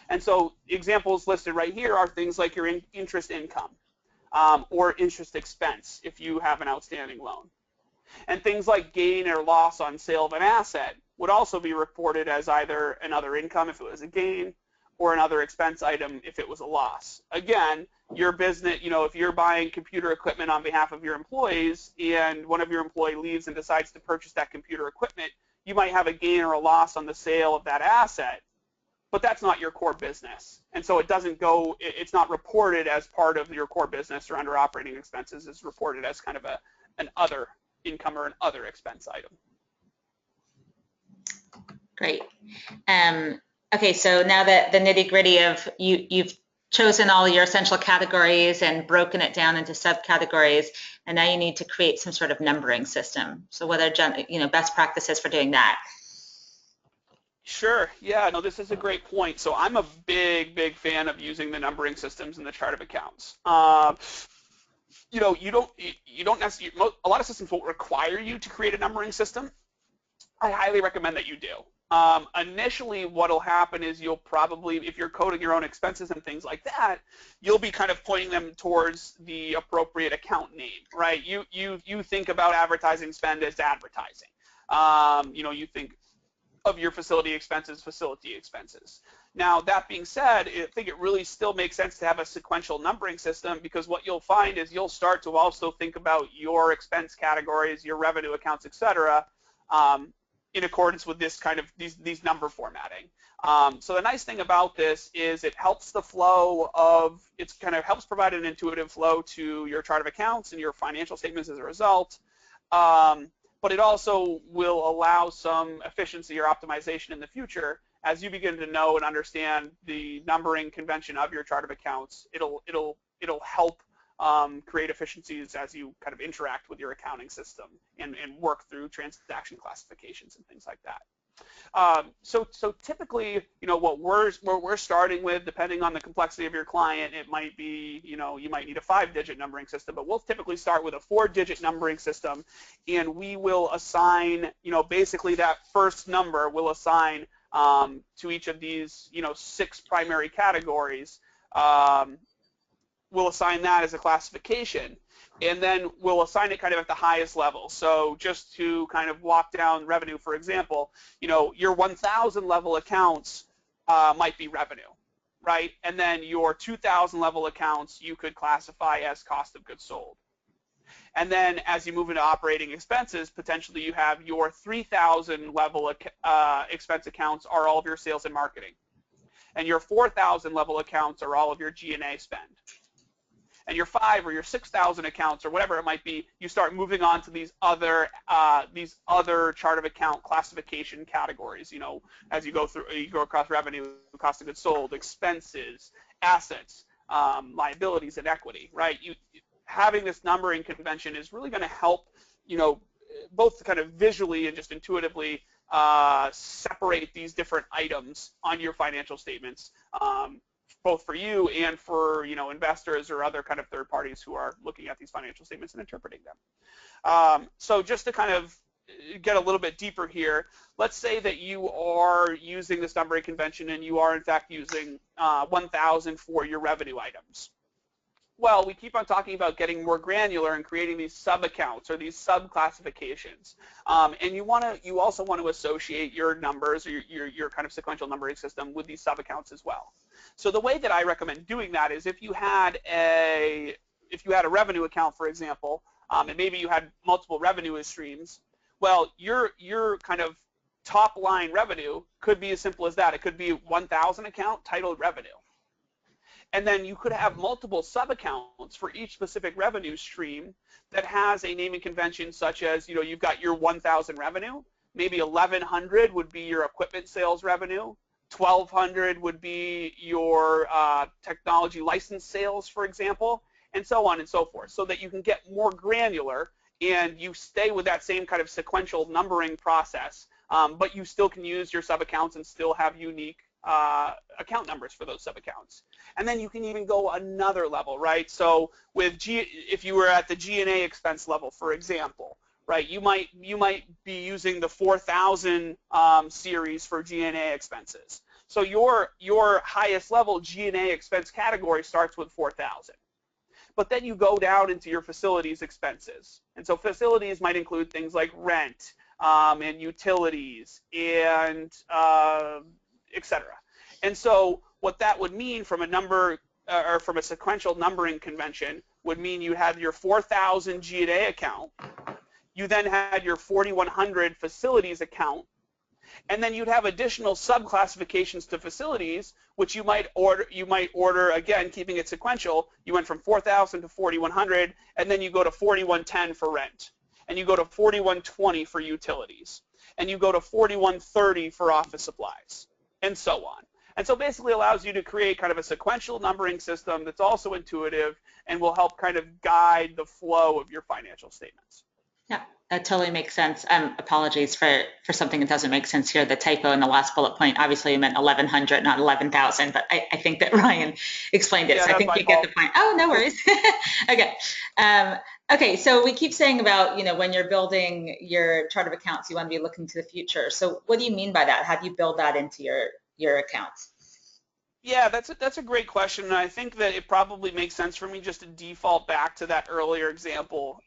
And so examples listed right here are things like your interest income. Or interest expense if you have an outstanding loan. And things like gain or loss on sale of an asset would also be reported as either another income if it was a gain, or another expense item if it was a loss. Again, your business, if you're buying computer equipment on behalf of your employees and one of your employees leaves and decides to purchase that computer equipment, you might have a gain or a loss on the sale of that asset, but that's not your core business. And so it's not reported as part of your core business or under operating expenses. It's reported as kind of an other income or an other expense item. Great. Okay, so now that the nitty gritty of you've chosen all your essential categories and broken it down into subcategories, and now you need to create some sort of numbering system. So what are best practices for doing that? Sure. Yeah. No, this is a great point. So I'm a big fan of using the numbering systems in the chart of accounts. You don't necessarily. A lot of systems won't require you to create a numbering system. I highly recommend that you do. Initially, what'll happen is you'll probably, if you're coding your own expenses and things like that, you'll be kind of pointing them towards the appropriate account name, right? You think about advertising spend as advertising. You think of your facility expenses. Now, that being said, I think it really still makes sense to have a sequential numbering system, because what you'll find is you'll start to also think about your expense categories, your revenue accounts, et cetera, in accordance with this kind of these number formatting. So the nice thing about this is it helps the flow of, it kind of helps provide an intuitive flow to your chart of accounts and your financial statements as a result. But it also will allow some efficiency or optimization in the future as you begin to know and understand the numbering convention of your chart of accounts. It'll help create efficiencies as you kind of interact with your accounting system and work through transaction classifications and things like that. So typically, what we're starting with, depending on the complexity of your client, it might be, you might need a 5-digit numbering system, but we'll typically start with a 4-digit numbering system, and we will assign, basically that first number will assign to each of these, 6 primary categories. We'll assign that as a classification, and then we'll assign it kind of at the highest level. So just to kind of walk down revenue, for example, your 1,000 level accounts might be revenue, right? And then your 2,000 level accounts you could classify as cost of goods sold. And then as you move into operating expenses, potentially you have your 3,000 level expense accounts are all of your sales and marketing. And your 4,000 level accounts are all of your G&A spend. And your 5 or your 6,000 accounts or whatever it might be, you start moving on to these other chart of account classification categories. As you go across revenue, cost of goods sold, expenses, assets, liabilities, and equity. Right? having this numbering convention is really going to help, both kind of visually and just intuitively separate these different items on your financial statements, both for you and for investors or other kind of third parties who are looking at these financial statements and interpreting them. So just to kind of get a little bit deeper here, let's say that you are using this numbering convention and you are in fact using 1,000 for your revenue items. Well, we keep on talking about getting more granular and creating these sub-accounts or these sub-classifications. And you also want to associate your numbers or your kind of sequential numbering system with these sub-accounts as well. So the way that I recommend doing that is if you had a revenue account, for example, and maybe you had multiple revenue streams, well, your kind of top line revenue could be as simple as that. It could be 1,000 account titled revenue. And then you could have multiple sub-accounts for each specific revenue stream that has a naming convention such as, you've got your 1,000 revenue, maybe 1,100 would be your equipment sales revenue, 1,200 would be your technology license sales, for example, and so on and so forth, so that you can get more granular and you stay with that same kind of sequential numbering process, but you still can use your sub-accounts and still have unique account numbers for those sub-accounts. And then you can even go another level, right? So if you were at the G&A expense level, for example, right, you might be using the 4,000 series for G&A expenses. So your highest level G&A expense category starts with 4,000. But then you go down into your facilities expenses. And so facilities might include things like rent and utilities and etc. And so what that would mean from a number or from a sequential numbering convention would mean you had your 4,000 G&A account, you then had your 4,100 facilities account, and then you'd have additional sub-classifications to facilities, which you might order again, keeping it sequential. You went from 4,000 to 4,100, and then you go to 4,110 for rent, and you go to 4,120 for utilities, and you go to 4,130 for office supplies, and so on. And so basically allows you to create kind of a sequential numbering system that's also intuitive and will help kind of guide the flow of your financial statements. Yeah, that totally makes sense. Apologies for something that doesn't make sense here. The typo in the last bullet point, obviously you meant 1,100, not 11,000, but I think that Ryan explained it. Yeah, so I think you get the point. Oh, no worries. Okay. Okay, so we keep saying about, when you're building your chart of accounts, you want to be looking to the future. So what do you mean by that? How do you build that into your accounts? Yeah, that's a great question, and I think that it probably makes sense for me just to default back to that earlier example,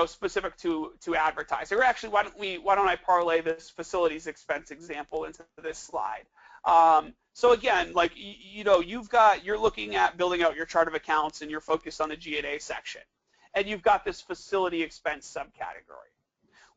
specific to advertising. Or actually, why don't I parlay this facilities expense example into this slide? So again, like you're looking at building out your chart of accounts, and you're focused on the G&A section, and you've got this facility expense subcategory.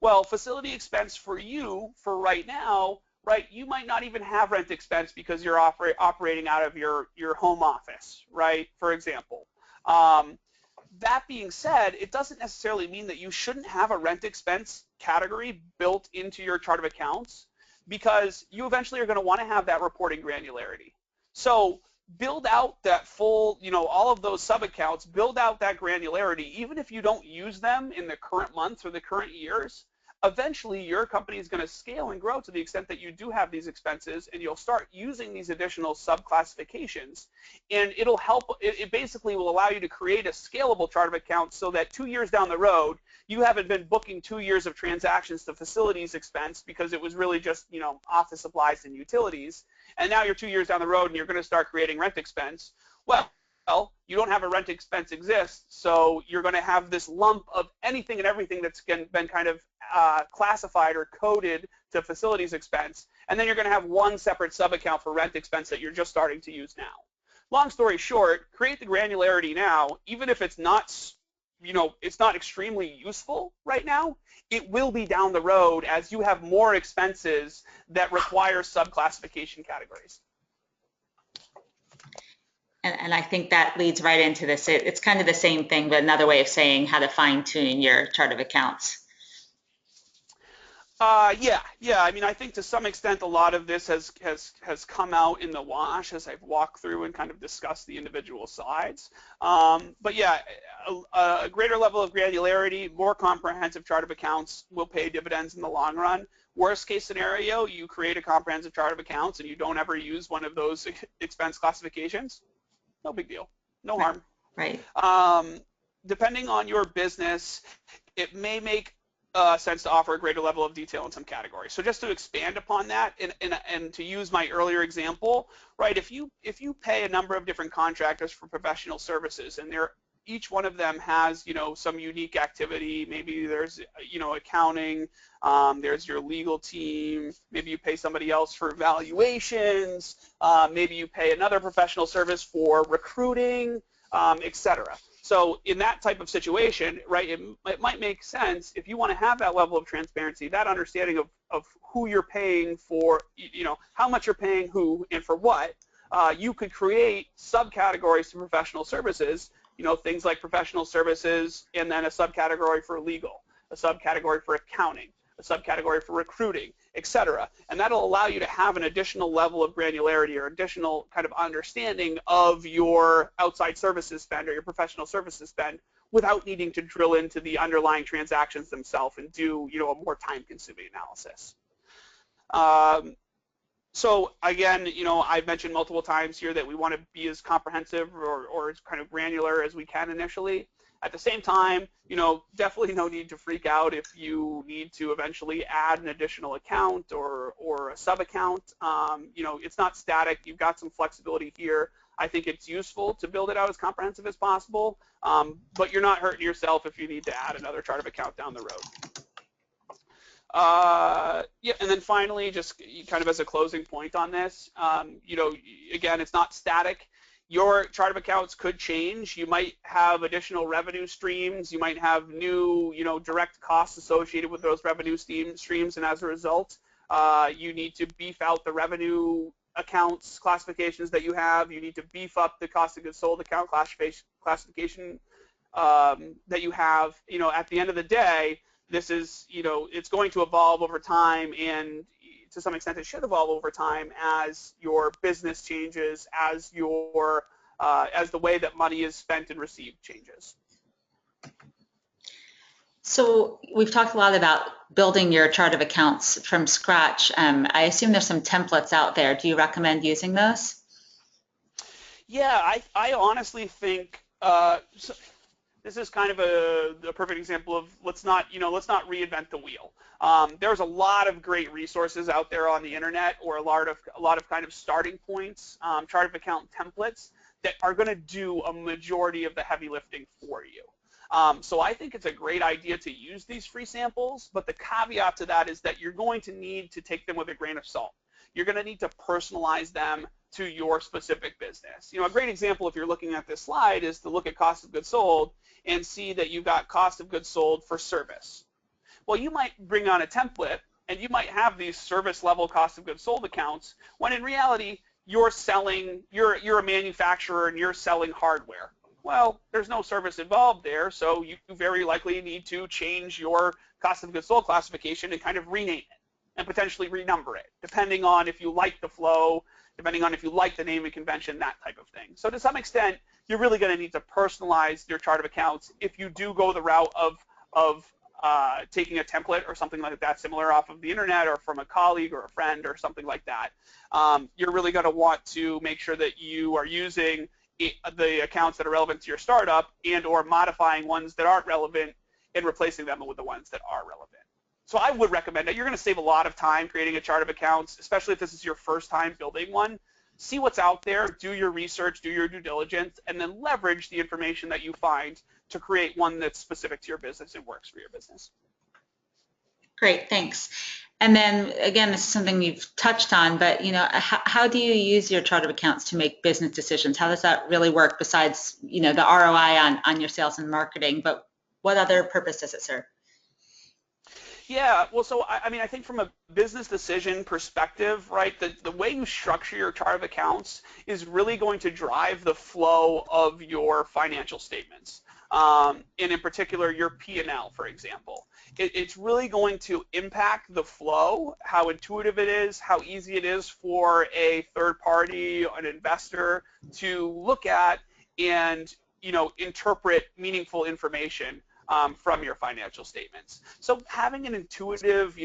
Well, facility expense for you for right now. Right, you might not even have rent expense because you're operating out of your home office, right, for example. That being said, it doesn't necessarily mean that you shouldn't have a rent expense category built into your chart of accounts, because you eventually are going to want to have that reporting granularity. So build out that full, all of those sub-accounts, build out that granularity, even if you don't use them in the current months or the current years. Eventually, your company is going to scale and grow to the extent that you do have these expenses, and you'll start using these additional sub-classifications, and it'll help. It basically will allow you to create a scalable chart of accounts so that 2 years down the road, you haven't been booking 2 years of transactions to facilities expense because it was really just, office supplies and utilities, and now you're 2 years down the road and you're going to start creating rent expense. Well, you don't have a rent expense exist, so you're going to have this lump of anything and everything that's been kind of classified or coded to facilities expense, and then you're going to have one separate sub-account for rent expense that you're just starting to use now. Long story short, create the granularity now, even if it's not, it's not extremely useful right now. It will be down the road as you have more expenses that require sub-classification categories. And I think that leads right into this. It's kind of the same thing, but another way of saying how to fine-tune your chart of accounts. Yeah. I mean, I think to some extent a lot of this has come out in the wash as I've walked through and kind of discussed the individual slides. But yeah, a greater level of granularity, more comprehensive chart of accounts will pay dividends in the long run. Worst case scenario, you create a comprehensive chart of accounts and you don't ever use one of those expense classifications. No big deal, no harm. Right. Depending on your business, it may make sense to offer a greater level of detail in some categories. So just to expand upon that, and to use my earlier example, right? If you pay a number of different contractors for professional services, and each one of them has, some unique activity. Maybe there's, accounting. There's your legal team. Maybe you pay somebody else for valuations. Maybe you pay another professional service for recruiting, etc. So in that type of situation, right, it might make sense if you want to have that level of transparency, that understanding of who you're paying for, how much you're paying who and for what. You could create subcategories to professional services, things like professional services, and then a subcategory for legal, a subcategory for accounting, a subcategory for recruiting, etc. And that'll allow you to have an additional level of granularity or additional kind of understanding of your outside services spend or your professional services spend without needing to drill into the underlying transactions themselves and do, a more time-consuming analysis. So again, I've mentioned multiple times here that we want to be as comprehensive or as kind of granular as we can initially. At the same time, definitely no need to freak out if you need to eventually add an additional account or a sub-account. It's not static. You've got some flexibility here. I think it's useful to build it out as comprehensive as possible, but you're not hurting yourself if you need to add another chart of account down the road. Yeah, and then finally, just kind of as a closing point on this, again, it's not static. Your chart of accounts could change. You might have additional revenue streams. You might have new, direct costs associated with those revenue streams, and as a result, you need to beef out the revenue accounts classifications that you have. You need to beef up the cost of goods sold account classification that you have. At the end of the day, this is, it's going to evolve over time, and to some extent it should evolve over time as your business changes, as the way that money is spent and received changes. So we've talked a lot about building your chart of accounts from scratch. I assume there's some templates out there. Do you recommend using those? Yeah, I honestly think this is kind of a perfect example of let's not reinvent the wheel. There's a lot of great resources out there on the internet, or a lot of kind of starting points, chart of account templates that are going to do a majority of the heavy lifting for you. So I think it's a great idea to use these free samples, but the caveat to that is that you're going to need to take them with a grain of salt. You're going to need to personalize them to your specific business. A great example, if you're looking at this slide, is to look at cost of goods sold and see that you've got cost of goods sold for service. Well, you might bring on a template and you might have these service level cost of goods sold accounts, when in reality you're a manufacturer and you're selling hardware. Well, there's no service involved there, so you very likely need to change your cost of goods sold classification and kind of rename it and potentially renumber it, depending on if you like the flow, depending on if you like the naming convention, that type of thing. So to some extent, you're really going to need to personalize your chart of accounts if you do go the route of taking a template or something like that similar off of the internet or from a colleague or a friend or something like that. You're really going to want to make sure that you are using the accounts that are relevant to your startup and or modifying ones that aren't relevant and replacing them with the ones that are relevant. So I would recommend that. You're going to save a lot of time creating a chart of accounts, especially if this is your first time building one. See what's out there, do your research, do your due diligence, and then leverage the information that you find to create one that's specific to your business and works for your business. Great, thanks. And then again, this is something you've touched on, but how do you use your chart of accounts to make business decisions? How does that really work besides the ROI on your sales and marketing? But what other purpose does it serve? Yeah, well, so I think from a business decision perspective, right, the way you structure your chart of accounts is really going to drive the flow of your financial statements. and in particular your P&L, for example. It's really going to impact the flow, how intuitive it is, how easy it is for a third party, an investor to look at and interpret meaningful information from your financial statements. So having an intuitive,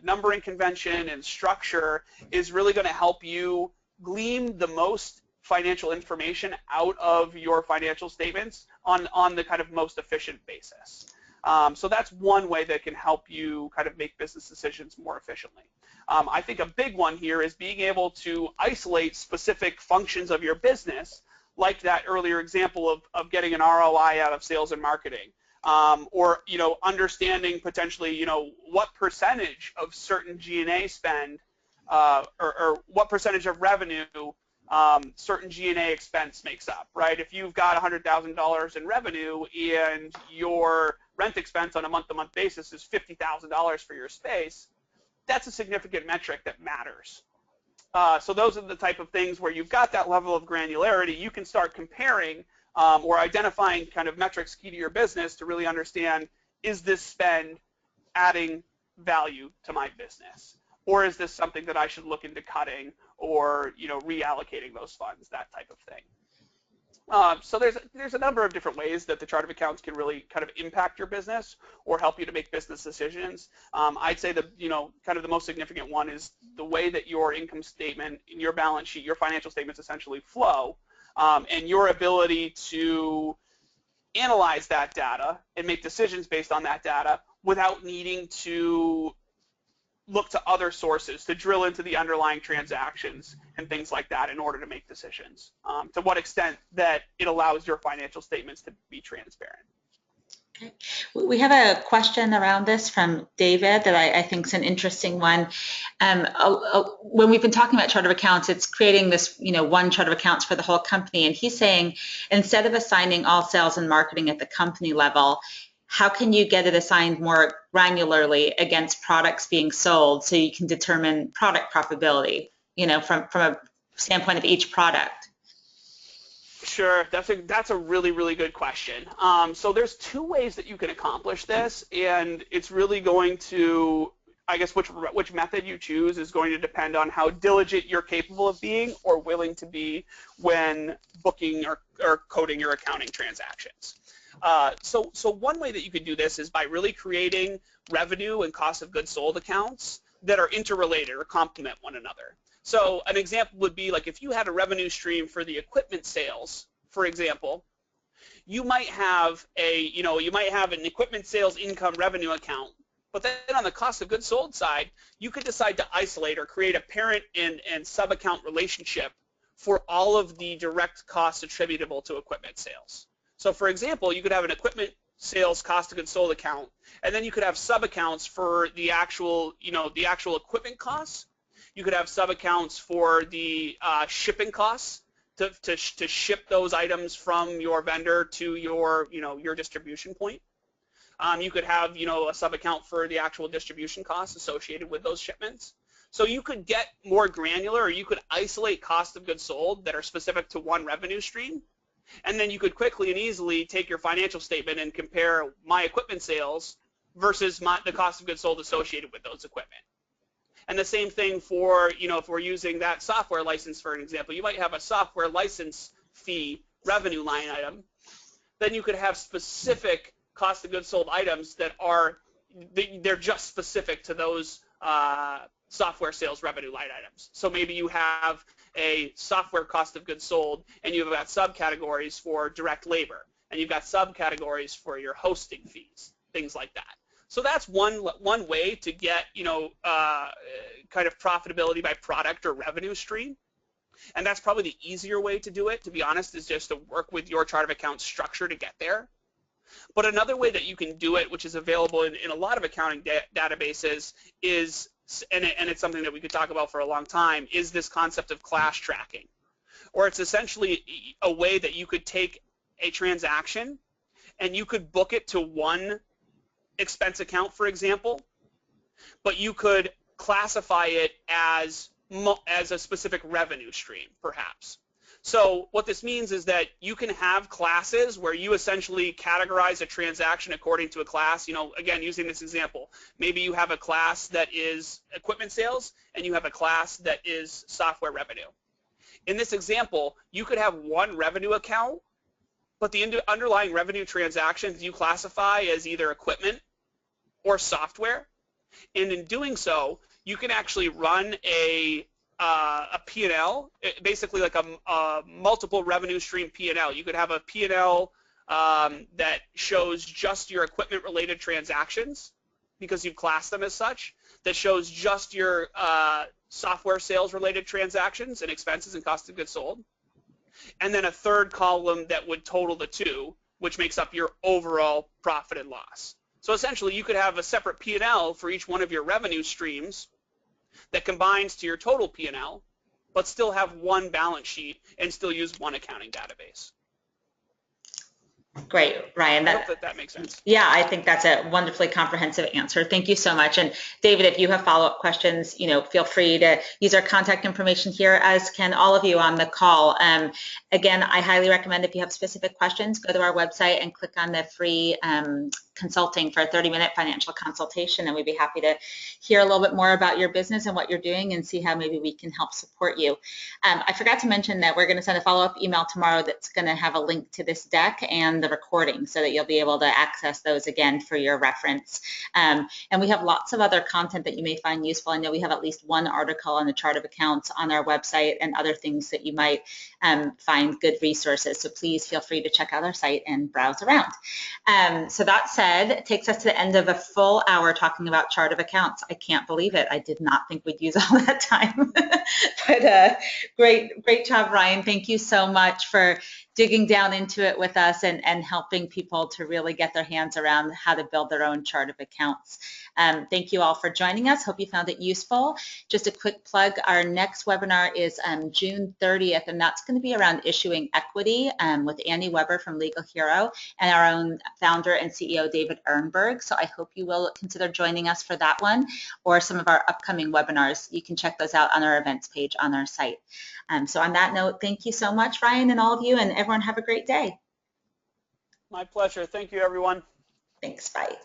numbering convention and structure is really going to help you glean the most financial information out of your financial statements on the kind of most efficient basis. So that's one way that can help you kind of make business decisions more efficiently. I think a big one here is being able to isolate specific functions of your business, like that earlier example of getting an ROI out of sales and marketing, or understanding potentially what percentage of certain G&A spend or what percentage of revenue certain G&A expense makes up, right? If you've got $100,000 in revenue and your rent expense on a month-to-month basis is $50,000 for your space, that's a significant metric that matters. So those are the type of things where you've got that level of granularity. You can start comparing or identifying kind of metrics key to your business to really understand, is this spend adding value to my business? Or is this something that I should look into cutting or reallocating those funds, that type of thing. So there's a number of different ways that the chart of accounts can really kind of impact your business or help you to make business decisions. I'd say the kind of the most significant one is the way that your income statement, your balance sheet, your financial statements essentially flow, and your ability to analyze that data and make decisions based on that data without needing to look to other sources to drill into the underlying transactions and things like that in order to make decisions. To what extent that it allows your financial statements to be transparent. Okay. We have a question around this from David that I think is an interesting one. When we've been talking about chart of accounts, it's creating this, one chart of accounts for the whole company. And he's saying, instead of assigning all sales and marketing at the company level, how can you get it assigned more granularly against products being sold so you can determine product profitability, from a standpoint of each product? Sure, that's a really, really good question. So there's two ways that you can accomplish this, and it's really going to, I guess, which method you choose is going to depend on how diligent you're capable of being or willing to be when booking or coding your accounting transactions. So one way that you could do this is by really creating revenue and cost of goods sold accounts that are interrelated or complement one another. So an example would be like if you had a revenue stream for the equipment sales, for example, you might have an equipment sales income revenue account, but then on the cost of goods sold side, you could decide to isolate or create a parent and sub-account relationship for all of the direct costs attributable to equipment sales. So for example, you could have an equipment sales cost of goods sold account, and then you could have sub-accounts for the actual equipment costs. You could have sub-accounts for the shipping costs to ship those items from your vendor to your distribution point. You could have a sub-account for the actual distribution costs associated with those shipments. So you could get more granular, or you could isolate cost of goods sold that are specific to one revenue stream. And then you could quickly and easily take your financial statement and compare my equipment sales versus the cost of goods sold associated with those equipment. And the same thing for, if we're using that software license for an example, you might have a software license fee revenue line item. Then you could have specific cost of goods sold items that they're just specific to those software sales revenue line items. So maybe you have a software cost of goods sold, and you've got subcategories for direct labor, and you've got subcategories for your hosting fees, things like that. So that's one way to get kind of profitability by product or revenue stream, and that's probably the easier way to do it. To be honest, is just to work with your chart of accounts structure to get there. But another way that you can do it, which is available in a lot of accounting databases, is and it's something that we could talk about for a long time, is this concept of class tracking. Or it's essentially a way that you could take a transaction and you could book it to one expense account, for example, but you could classify it as a specific revenue stream, perhaps. So what this means is that you can have classes where you essentially categorize a transaction according to a class. Again, using this example, maybe you have a class that is equipment sales and you have a class that is software revenue. In this example, you could have one revenue account, but the underlying revenue transactions you classify as either equipment or software. And in doing so, you can actually run a P&L, basically like a multiple revenue stream P&L. You could have a P&L that shows just your equipment related transactions because you've classed them as such, that shows just your software sales related transactions and expenses and cost of goods sold, and then a third column that would total the two, which makes up your overall profit and loss. So essentially you could have a separate P&L for each one of your revenue streams that combines to your total P&L, but still have one balance sheet and still use one accounting database. Great, Ryan. I hope that makes sense. Yeah, I think that's a wonderfully comprehensive answer. Thank you so much. And David, if you have follow-up questions, feel free to use our contact information here, as can all of you on the call. Again, I highly recommend, if you have specific questions, go to our website and click on the free consulting for a 30-minute financial consultation, and we'd be happy to hear a little bit more about your business and what you're doing and see how maybe we can help support you. I forgot to mention that we're going to send a follow-up email tomorrow that's going to have a link to this deck and the recording so that you'll be able to access those again for your reference. And we have lots of other content that you may find useful. I know we have at least one article on the chart of accounts on our website and other things that you might find good resources. So please feel free to check out our site and browse around. So that said, it takes us to the end of a full hour talking about chart of accounts. I can't believe it. I did not think we'd use all that time. But great job, Ryan. Thank you so much for digging down into it with us and helping people to really get their hands around how to build their own chart of accounts. Thank you all for joining us. Hope you found it useful. Just a quick plug, our next webinar is June 30th, and that's going to be around issuing equity with Annie Weber from Legal Hero and our own founder and CEO, David Ehrenberg. So I hope you will consider joining us for that one or some of our upcoming webinars. You can check those out on our events page on our site. So on that note, thank you so much, Ryan, and all of you, and everyone have a great day. My pleasure. Thank you, everyone. Thanks. Bye.